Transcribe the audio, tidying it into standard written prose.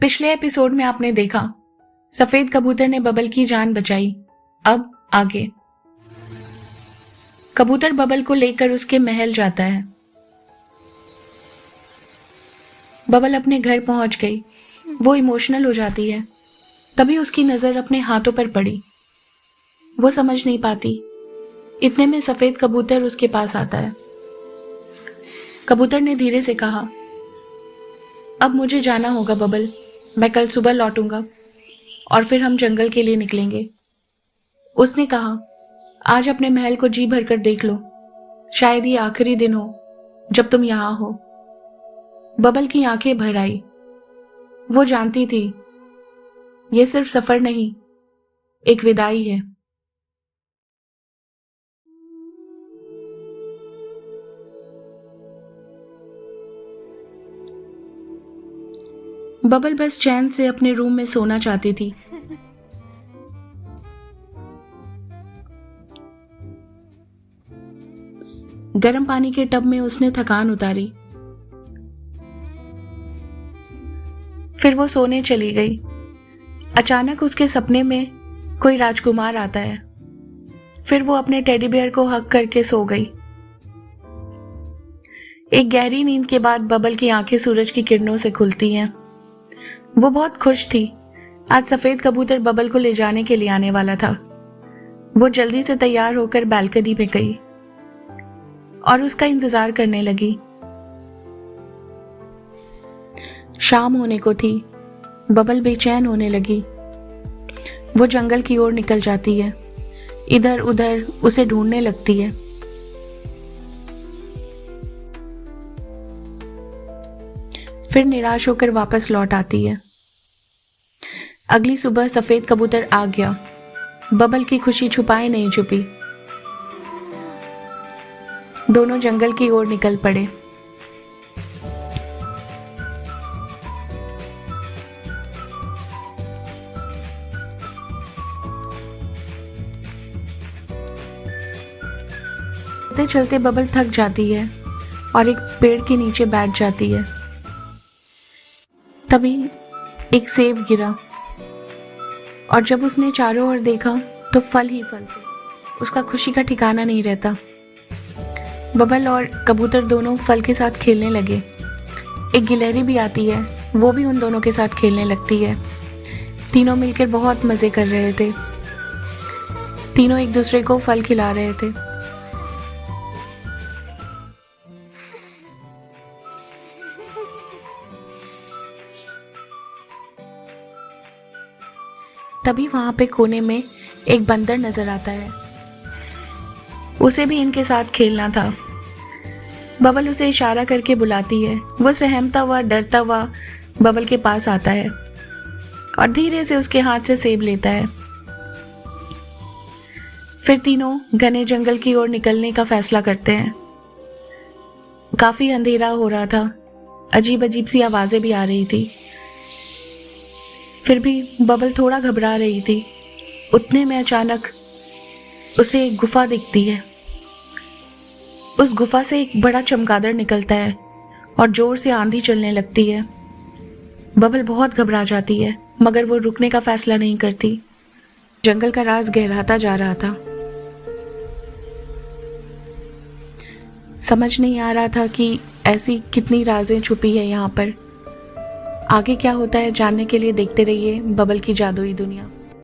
पिछले एपिसोड में आपने देखा सफेद कबूतर ने बबल की जान बचाई। अब आगे कबूतर बबल को लेकर उसके महल जाता है। बबल अपने घर पहुंच गई। वो इमोशनल हो जाती है। तभी उसकी नजर अपने हाथों पर पड़ी। वो समझ नहीं पाती। इतने में सफेद कबूतर उसके पास आता है। कबूतर ने धीरे से कहा, अब मुझे जाना होगा बबल, मैं कल सुबह लौटूंगा और फिर हम जंगल के लिए निकलेंगे। उसने कहा, आज अपने महल को जी भर कर देख लो, शायद ये आखिरी दिन हो जब तुम यहां हो। बबल की आंखें भर आई। वो जानती थी ये सिर्फ सफर नहीं, एक विदाई है। बबल बस चैन से अपने रूम में सोना चाहती थी। गर्म पानी के टब में उसने थकान उतारी। फिर वो सोने चली गई। अचानक उसके सपने में कोई राजकुमार आता है। फिर वो अपने टेडी बेयर को हग करके सो गई। एक गहरी नींद के बाद बबल की आंखें सूरज की किरणों से खुलती हैं। वो बहुत खुश थी। आज सफेद कबूतर बबल को ले जाने के लिए आने वाला था। वो जल्दी से तैयार होकर बालकनी में गई और उसका इंतजार करने लगी। शाम होने को थी। बबल बेचैन होने लगी। वो जंगल की ओर निकल जाती है। इधर उधर उसे ढूंढने लगती है। फिर निराश होकर वापस लौट आती है। अगली सुबह सफेद कबूतर आ गया। बबल की खुशी छुपाए नहीं छुपी। दोनों जंगल की ओर निकल पड़े। चलते चलते बबल थक जाती है और एक पेड़ के नीचे बैठ जाती है। तभी एक सेब गिरा और जब उसने चारों ओर देखा तो फल ही फल थे। उसका खुशी का ठिकाना नहीं रहता। बबल और कबूतर दोनों फल के साथ खेलने लगे। एक गिलहरी भी आती है। वो भी उन दोनों के साथ खेलने लगती है। तीनों मिलकर बहुत मजे कर रहे थे। तीनों एक दूसरे को फल खिला रहे थे। तभी वहां पे कोने में एक बंदर नजर आता है। उसे भी इनके साथ खेलना था। बबल उसे इशारा करके बुलाती है। वो सहमता हुआ डरता हुआ बबल के पास आता है और धीरे से उसके हाथ से सेब लेता है। फिर तीनों घने जंगल की ओर निकलने का फैसला करते हैं। काफी अंधेरा हो रहा था। अजीब अजीब सी आवाजें भी आ रही थी। फिर भी बबल थोड़ा घबरा रही थी। उतने में अचानक उसे एक गुफा दिखती है। उस गुफा से एक बड़ा चमगादड़ निकलता है और जोर से आंधी चलने लगती है। बबल बहुत घबरा जाती है, मगर वो रुकने का फैसला नहीं करती। जंगल का राज गहराता जा रहा था। समझ नहीं आ रहा था कि ऐसी कितनी राजें छुपी है यहाँ पर। आगे क्या होता है जानने के लिए देखते रहिए बबल की जादुई दुनिया।